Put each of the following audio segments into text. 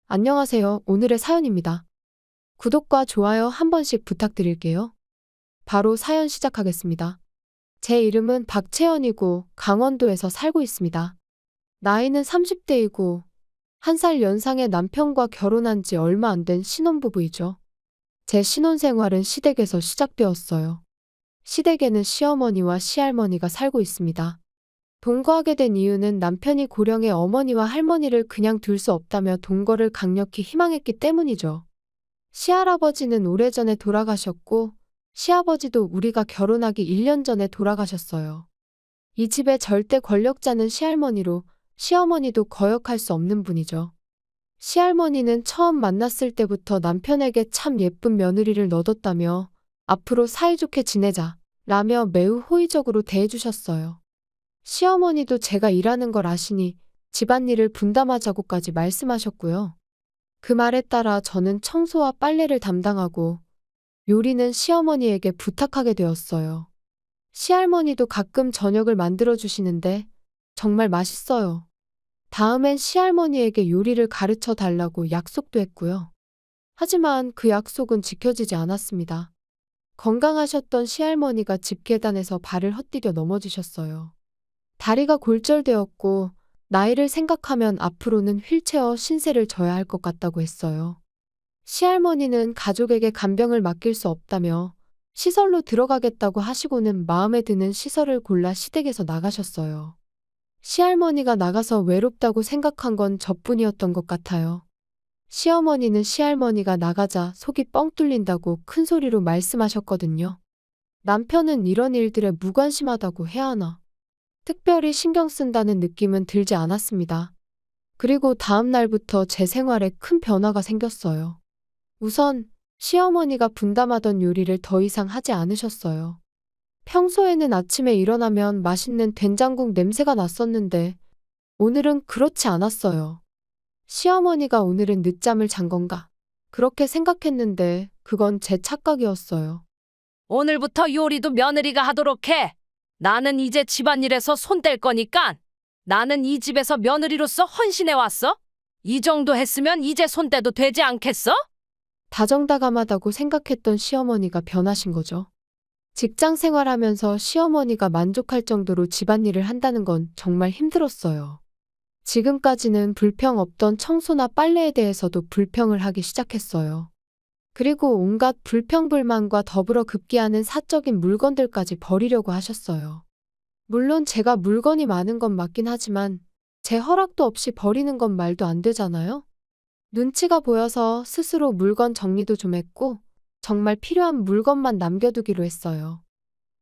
안녕하세요. 오늘의 사연입니다. 구독과 좋아요 한 번씩 부탁드릴게요. 바로 사연 시작하겠습니다. 제 이름은 박채연이고 강원도에서 살고 있습니다. 나이는 30대이고 1살 연상의 남편과 결혼한 지 얼마 안 된 신혼부부이죠. 제 신혼생활은 시댁에서 시작되었어요. 시댁에는 시어머니와 시할머니가 살고 있습니다. 동거하게 된 이유는 남편이 고령의 어머니와 할머니를 그냥 둘 수 없다며 동거를 강력히 희망했기 때문이죠. 시할아버지는 오래전에 돌아가셨고, 시아버지도 우리가 결혼하기 1년 전에 돌아가셨어요. 이 집의 절대 권력자는 시할머니로, 시어머니도 거역할 수 없는 분이죠. 시할머니는 처음 만났을 때부터 남편에게 참 예쁜 며느리를 넣어뒀다며 앞으로 사이좋게 지내자 라며 매우 호의적으로 대해주셨어요. 시어머니도 제가 일하는 걸 아시니 집안일을 분담하자고까지 말씀하셨고요. 그 말에 따라 저는 청소와 빨래를 담당하고 요리는 시어머니에게 부탁하게 되었어요. 시할머니도 가끔 저녁을 만들어 주시는데 정말 맛있어요. 다음엔 시할머니에게 요리를 가르쳐 달라고 약속도 했고요. 하지만 그 약속은 지켜지지 않았습니다. 건강하셨던 시할머니가 집 계단에서 발을 헛디뎌 넘어지셨어요. 다리가 골절되었고 나이를 생각하면 앞으로는 휠체어 신세를 져야 할 것 같다고 했어요. 시할머니는 가족에게 간병을 맡길 수 없다며 시설로 들어가겠다고 하시고는 마음에 드는 시설을 골라 시댁에서 나가셨어요. 시할머니가 나가서 외롭다고 생각한 건 저뿐이었던 것 같아요. 시어머니는 시할머니가 나가자 속이 뻥 뚫린다고 큰 소리로 말씀하셨거든요. 남편은 이런 일들에 무관심하다고 해야 하나. 특별히 신경 쓴다는 느낌은 들지 않았습니다. 그리고 다음 날부터 제 생활에 큰 변화가 생겼어요. 우선 시어머니가 분담하던 요리를 더 이상 하지 않으셨어요. 평소에는 아침에 일어나면 맛있는 된장국 냄새가 났었는데 오늘은 그렇지 않았어요. 시어머니가 오늘은 늦잠을 잔 건가? 그렇게 생각했는데 그건 제 착각이었어요. 오늘부터 요리도 며느리가 하도록 해. 나는 이제 집안일에서 손 뗄 거니까. 나는 이 집에서 며느리로서 헌신해 왔어. 이 정도 했으면 이제 손 떼도 되지 않겠어? 다정다감하다고 생각했던 시어머니가 변하신 거죠. 직장 생활하면서 시어머니가 만족할 정도로 집안일을 한다는 건 정말 힘들었어요. 지금까지는 불평 없던 청소나 빨래에 대해서도 불평을 하기 시작했어요. 그리고 온갖 불평불만과 더불어 급기야는 사적인 물건들까지 버리려고 하셨어요. 물론 제가 물건이 많은 건 맞긴 하지만 제 허락도 없이 버리는 건 말도 안 되잖아요? 눈치가 보여서 스스로 물건 정리도 좀 했고 정말 필요한 물건만 남겨두기로 했어요.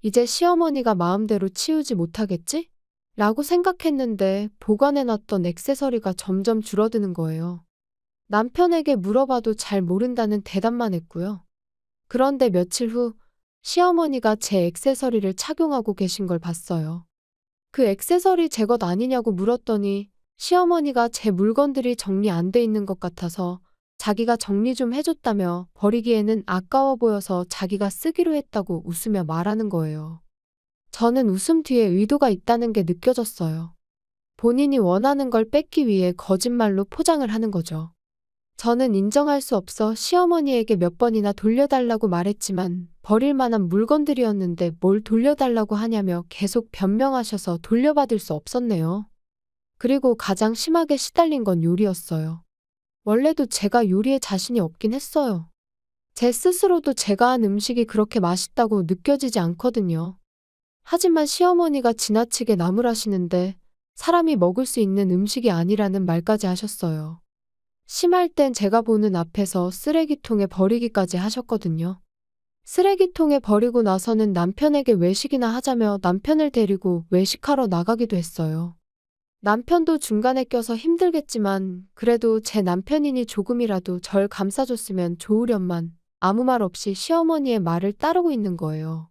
이제 시어머니가 마음대로 치우지 못하겠지? 라고 생각했는데 보관해놨던 액세서리가 점점 줄어드는 거예요. 남편에게 물어봐도 잘 모른다는 대답만 했고요. 그런데 며칠 후 시어머니가 제 액세서리를 착용하고 계신 걸 봤어요. 그 액세서리 제 것 아니냐고 물었더니 시어머니가 제 물건들이 정리 안 돼 있는 것 같아서 자기가 정리 좀 해줬다며 버리기에는 아까워 보여서 자기가 쓰기로 했다고 웃으며 말하는 거예요. 저는 웃음 뒤에 의도가 있다는 게 느껴졌어요. 본인이 원하는 걸 뺏기 위해 거짓말로 포장을 하는 거죠. 저는 인정할 수 없어 시어머니에게 몇 번이나 돌려달라고 말했지만 버릴 만한 물건들이었는데 뭘 돌려달라고 하냐며 계속 변명하셔서 돌려받을 수 없었네요. 그리고 가장 심하게 시달린 건 요리였어요. 원래도 제가 요리에 자신이 없긴 했어요. 제 스스로도 제가 한 음식이 그렇게 맛있다고 느껴지지 않거든요. 하지만 시어머니가 지나치게 나무라시는데 사람이 먹을 수 있는 음식이 아니라는 말까지 하셨어요. 심할 땐 제가 보는 앞에서 쓰레기통에 버리기까지 하셨거든요. 쓰레기통에 버리고 나서는 남편에게 외식이나 하자며 남편을 데리고 외식하러 나가기도 했어요. 남편도 중간에 껴서 힘들겠지만 그래도 제 남편이니 조금이라도 절 감싸줬으면 좋으련만 아무 말 없이 시어머니의 말을 따르고 있는 거예요.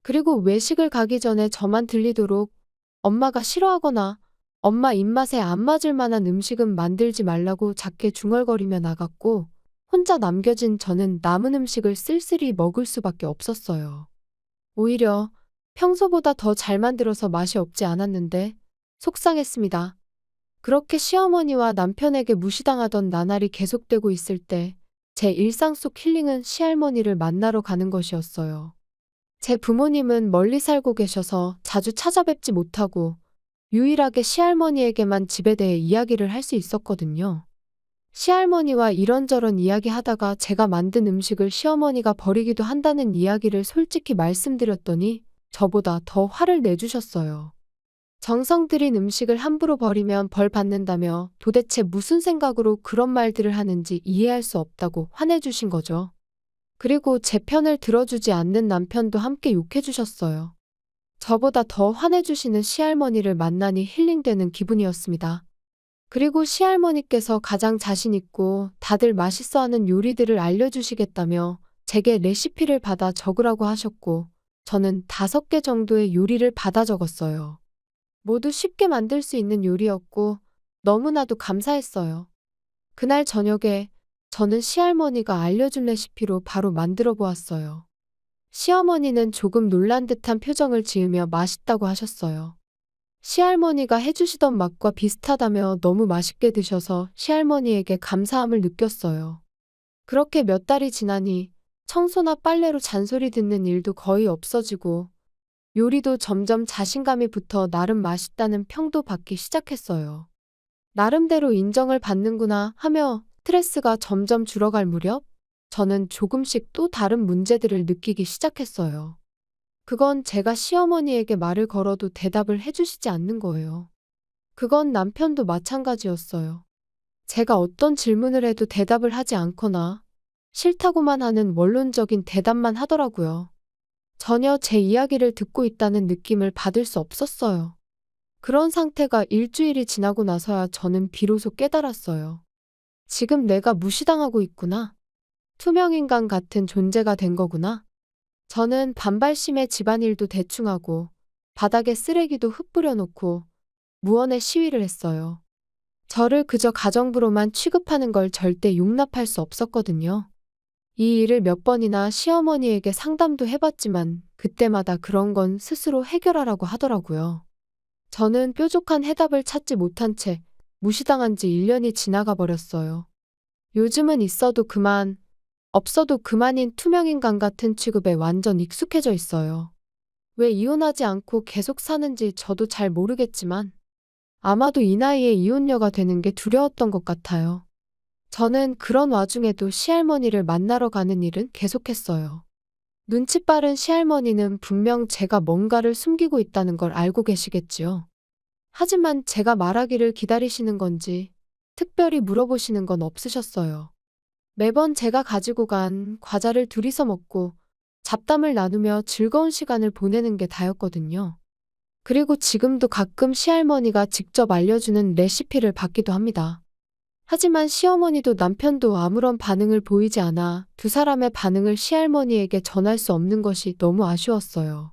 그리고 외식을 가기 전에 저만 들리도록 엄마가 싫어하거나 엄마 입맛에 안 맞을 만한 음식은 만들지 말라고 작게 중얼거리며 나갔고 혼자 남겨진 저는 남은 음식을 쓸쓸히 먹을 수밖에 없었어요. 오히려 평소보다 더 잘 만들어서 맛이 없지 않았는데 속상했습니다. 그렇게 시어머니와 남편에게 무시당하던 나날이 계속되고 있을 때 제 일상 속 힐링은 시할머니를 만나러 가는 것이었어요. 제 부모님은 멀리 살고 계셔서 자주 찾아뵙지 못하고 유일하게 시할머니에게만 집에 대해 이야기를 할 수 있었거든요. 시할머니와 이런저런 이야기하다가 제가 만든 음식을 시어머니가 버리기도 한다는 이야기를 솔직히 말씀드렸더니 저보다 더 화를 내주셨어요. 정성 들인 음식을 함부로 버리면 벌 받는다며 도대체 무슨 생각으로 그런 말들을 하는지 이해할 수 없다고 화내주신 거죠. 그리고 제 편을 들어주지 않는 남편도 함께 욕해주셨어요. 저보다 더 화내주시는 시할머니를 만나니 힐링되는 기분이었습니다. 그리고 시할머니께서 가장 자신 있고 다들 맛있어하는 요리들을 알려주시겠다며 제게 레시피를 받아 적으라고 하셨고 저는 5개 정도의 요리를 받아 적었어요. 모두 쉽게 만들 수 있는 요리였고 너무나도 감사했어요. 그날 저녁에 저는 시할머니가 알려준 레시피로 바로 만들어 보았어요. 시어머니는 조금 놀란 듯한 표정을 지으며 맛있다고 하셨어요. 시할머니가 해주시던 맛과 비슷하다며 너무 맛있게 드셔서 시할머니에게 감사함을 느꼈어요. 그렇게 몇 달이 지나니 청소나 빨래로 잔소리 듣는 일도 거의 없어지고 요리도 점점 자신감이 붙어 나름 맛있다는 평도 받기 시작했어요. 나름대로 인정을 받는구나 하며 스트레스가 점점 줄어갈 무렵 저는 조금씩 또 다른 문제들을 느끼기 시작했어요. 그건 제가 시어머니에게 말을 걸어도 대답을 해주시지 않는 거예요. 그건 남편도 마찬가지였어요. 제가 어떤 질문을 해도 대답을 하지 않거나 싫다고만 하는 원론적인 대답만 하더라고요. 전혀 제 이야기를 듣고 있다는 느낌을 받을 수 없었어요. 그런 상태가 일주일이 지나고 나서야 저는 비로소 깨달았어요. 지금 내가 무시당하고 있구나. 투명인간 같은 존재가 된 거구나. 저는 반발심에 집안일도 대충 하고 바닥에 쓰레기도 흩뿌려 놓고 무언의 시위를 했어요. 저를 그저 가정부로만 취급하는 걸 절대 용납할 수 없었거든요. 이 일을 몇 번이나 시어머니에게 상담도 해봤지만 그때마다 그런 건 스스로 해결하라고 하더라고요. 저는 뾰족한 해답을 찾지 못한 채 무시당한 지 1년이 지나가 버렸어요. 요즘은 있어도 그만, 없어도 그만인 투명인간 같은 취급에 완전 익숙해져 있어요. 왜 이혼하지 않고 계속 사는지 저도 잘 모르겠지만 아마도 이 나이에 이혼녀가 되는 게 두려웠던 것 같아요. 저는 그런 와중에도 시할머니를 만나러 가는 일은 계속했어요. 눈치 빠른 시할머니는 분명 제가 뭔가를 숨기고 있다는 걸 알고 계시겠지요. 하지만 제가 말하기를 기다리시는 건지 특별히 물어보시는 건 없으셨어요. 매번 제가 가지고 간 과자를 둘이서 먹고 잡담을 나누며 즐거운 시간을 보내는 게 다였거든요. 그리고 지금도 가끔 시할머니가 직접 알려주는 레시피를 받기도 합니다. 하지만 시어머니도 남편도 아무런 반응을 보이지 않아 두 사람의 반응을 시할머니에게 전할 수 없는 것이 너무 아쉬웠어요.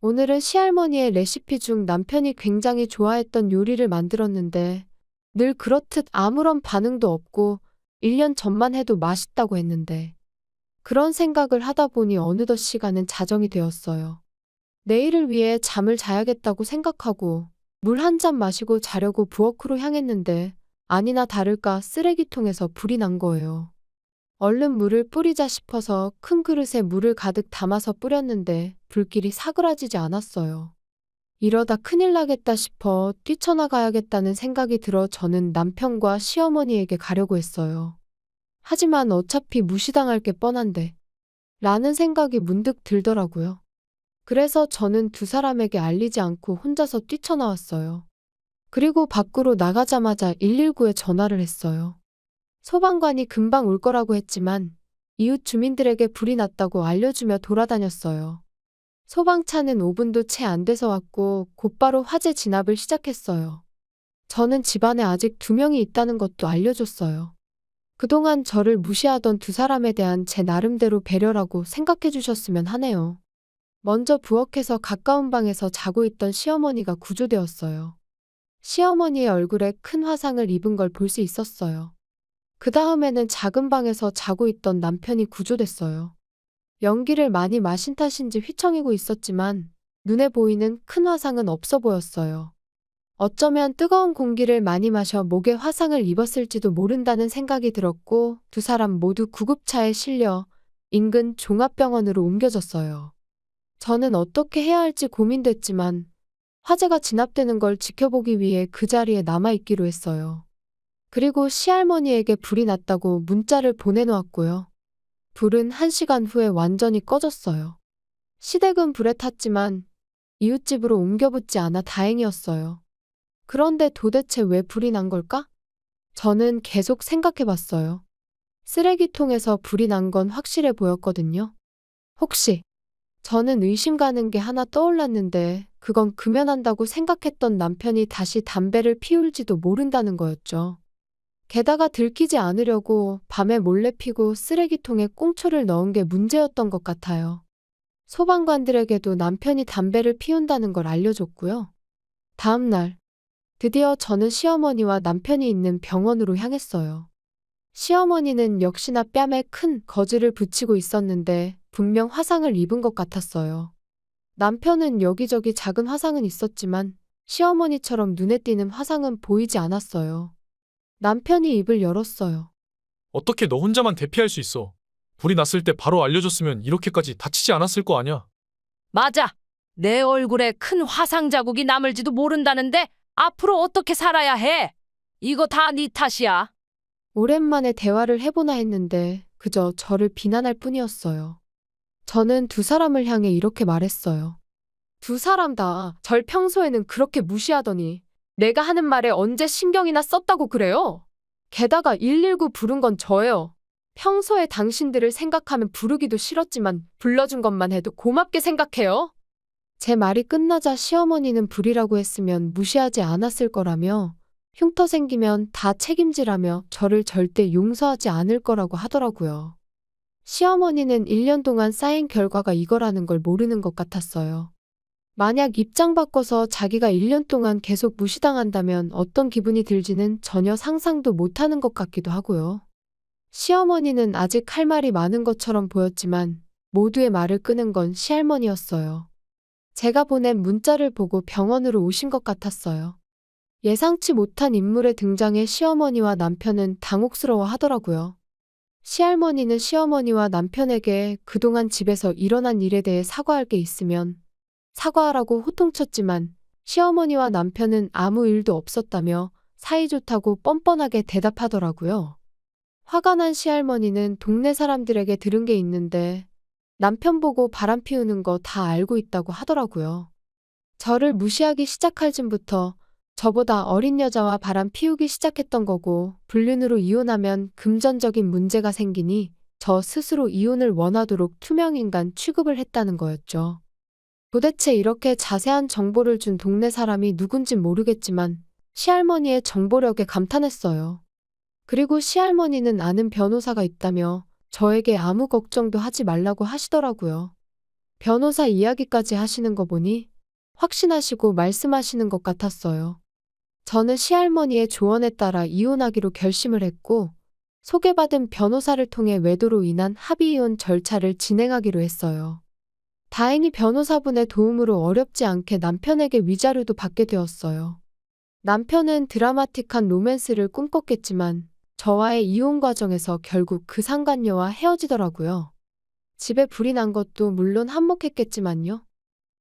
오늘은 시할머니의 레시피 중 남편이 굉장히 좋아했던 요리를 만들었는데 늘 그렇듯 아무런 반응도 없고 1년 전만 해도 맛있다고 했는데 그런 생각을 하다 보니 어느덧 시간은 자정이 되었어요. 내일을 위해 잠을 자야겠다고 생각하고 물 한 잔 마시고 자려고 부엌으로 향했는데 아니나 다를까 쓰레기통에서 불이 난 거예요. 얼른 물을 뿌리자 싶어서 큰 그릇에 물을 가득 담아서 뿌렸는데 불길이 사그라지지 않았어요. 이러다 큰일 나겠다 싶어 뛰쳐나가야겠다는 생각이 들어 저는 남편과 시어머니에게 가려고 했어요. 하지만 어차피 무시당할 게 뻔한데 라는 생각이 문득 들더라고요. 그래서 저는 두 사람에게 알리지 않고 혼자서 뛰쳐나왔어요. 그리고 밖으로 나가자마자 119에 전화를 했어요. 소방관이 금방 올 거라고 했지만 이웃 주민들에게 불이 났다고 알려주며 돌아다녔어요. 소방차는 5분도 채 안 돼서 왔고 곧바로 화재 진압을 시작했어요. 저는 집안에 아직 2명이 있다는 것도 알려줬어요. 그동안 저를 무시하던 두 사람에 대한 제 나름대로 배려라고 생각해 주셨으면 하네요. 먼저 부엌에서 가까운 방에서 자고 있던 시어머니가 구조되었어요. 시어머니의 얼굴에 큰 화상을 입은 걸 볼 수 있었어요. 그 다음에는 작은 방에서 자고 있던 남편이 구조됐어요. 연기를 많이 마신 탓인지 휘청이고 있었지만 눈에 보이는 큰 화상은 없어 보였어요. 어쩌면 뜨거운 공기를 많이 마셔 목에 화상을 입었을지도 모른다는 생각이 들었고 두 사람 모두 구급차에 실려 인근 종합병원으로 옮겨졌어요. 저는 어떻게 해야 할지 고민됐지만 화재가 진압되는 걸 지켜보기 위해 그 자리에 남아있기로 했어요. 그리고 시할머니에게 불이 났다고 문자를 보내놓았고요. 불은 1시간 후에 완전히 꺼졌어요. 시댁은 불에 탔지만 이웃집으로 옮겨붙지 않아 다행이었어요. 그런데 도대체 왜 불이 난 걸까? 저는 계속 생각해 봤어요. 쓰레기통에서 불이 난 건 확실해 보였거든요. 혹시 저는 의심 가는 게 하나 떠올랐는데 그건 금연한다고 생각했던 남편이 다시 담배를 피울지도 모른다는 거였죠. 게다가 들키지 않으려고 밤에 몰래 피고 쓰레기통에 꽁초를 넣은 게 문제였던 것 같아요. 소방관들에게도 남편이 담배를 피운다는 걸 알려줬고요. 다음 날, 드디어 저는 시어머니와 남편이 있는 병원으로 향했어요. 시어머니는 역시나 뺨에 큰 거즈를 붙이고 있었는데 분명 화상을 입은 것 같았어요. 남편은 여기저기 작은 화상은 있었지만 시어머니처럼 눈에 띄는 화상은 보이지 않았어요. 남편이 입을 열었어요. 어떻게 너 혼자만 대피할 수 있어? 불이 났을 때 바로 알려줬으면 이렇게까지 다치지 않았을 거 아니야. 맞아. 내 얼굴에 큰 화상 자국이 남을지도 모른다는데 앞으로 어떻게 살아야 해? 이거 다 네 탓이야. 오랜만에 대화를 해보나 했는데 그저 저를 비난할 뿐이었어요. 저는 두 사람을 향해 이렇게 말했어요. 두 사람 다 절 평소에는 그렇게 무시하더니 내가 하는 말에 언제 신경이나 썼다고 그래요? 게다가 119 부른 건 저예요. 평소에 당신들을 생각하면 부르기도 싫었지만 불러준 것만 해도 고맙게 생각해요. 제 말이 끝나자 시어머니는 불이라고 했으면 무시하지 않았을 거라며 흉터 생기면 다 책임지라며 저를 절대 용서하지 않을 거라고 하더라고요. 시어머니는 1년 동안 쌓인 결과가 이거라는 걸 모르는 것 같았어요. 만약 입장 바꿔서 자기가 1년 동안 계속 무시당한다면 어떤 기분이 들지는 전혀 상상도 못하는 것 같기도 하고요. 시어머니는 아직 할 말이 많은 것처럼 보였지만 모두의 말을 끄는 건 시할머니였어요. 제가 보낸 문자를 보고 병원으로 오신 것 같았어요. 예상치 못한 인물의 등장에 시어머니와 남편은 당혹스러워 하더라고요. 시할머니는 시어머니와 남편에게 그동안 집에서 일어난 일에 대해 사과할 게 있으면 사과하라고 호통쳤지만 시어머니와 남편은 아무 일도 없었다며 사이좋다고 뻔뻔하게 대답하더라고요. 화가 난 시할머니는 동네 사람들에게 들은 게 있는데 남편 보고 바람 피우는 거 다 알고 있다고 하더라고요. 저를 무시하기 시작할 즈음부터 저보다 어린 여자와 바람 피우기 시작했던 거고 불륜으로 이혼하면 금전적인 문제가 생기니 저 스스로 이혼을 원하도록 투명인간 취급을 했다는 거였죠. 도대체 이렇게 자세한 정보를 준 동네 사람이 누군진 모르겠지만 시할머니의 정보력에 감탄했어요. 그리고 시할머니는 아는 변호사가 있다며 저에게 아무 걱정도 하지 말라고 하시더라고요. 변호사 이야기까지 하시는 거 보니 확신하시고 말씀하시는 것 같았어요. 저는 시할머니의 조언에 따라 이혼하기로 결심을 했고 소개받은 변호사를 통해 외도로 인한 합의이혼 절차를 진행하기로 했어요. 다행히 변호사분의 도움으로 어렵지 않게 남편에게 위자료도 받게 되었어요. 남편은 드라마틱한 로맨스를 꿈꿨겠지만 저와의 이혼 과정에서 결국 그 상간녀와 헤어지더라고요. 집에 불이 난 것도 물론 한몫했겠지만요.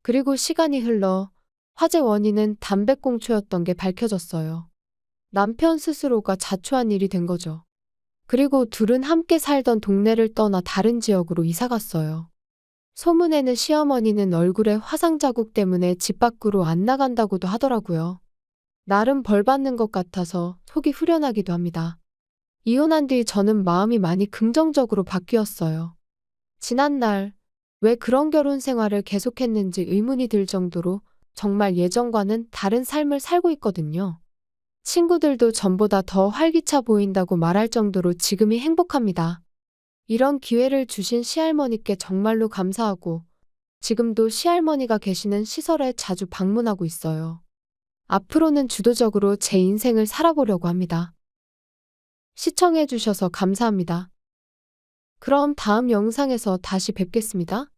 그리고 시간이 흘러 화재 원인은 담배꽁초였던 게 밝혀졌어요. 남편 스스로가 자초한 일이 된 거죠. 그리고 둘은 함께 살던 동네를 떠나 다른 지역으로 이사갔어요. 소문에는 시어머니는 얼굴에 화상 자국 때문에 집 밖으로 안 나간다고도 하더라고요. 나름 벌 받는 것 같아서 속이 후련하기도 합니다. 이혼한 뒤 저는 마음이 많이 긍정적으로 바뀌었어요. 지난날 왜 그런 결혼 생활을 계속했는지 의문이 들 정도로 정말 예전과는 다른 삶을 살고 있거든요. 친구들도 전보다 더 활기차 보인다고 말할 정도로 지금이 행복합니다. 이런 기회를 주신 시할머니께 정말로 감사하고 지금도 시할머니가 계시는 시설에 자주 방문하고 있어요. 앞으로는 주도적으로 제 인생을 살아보려고 합니다. 시청해주셔서 감사합니다. 그럼 다음 영상에서 다시 뵙겠습니다.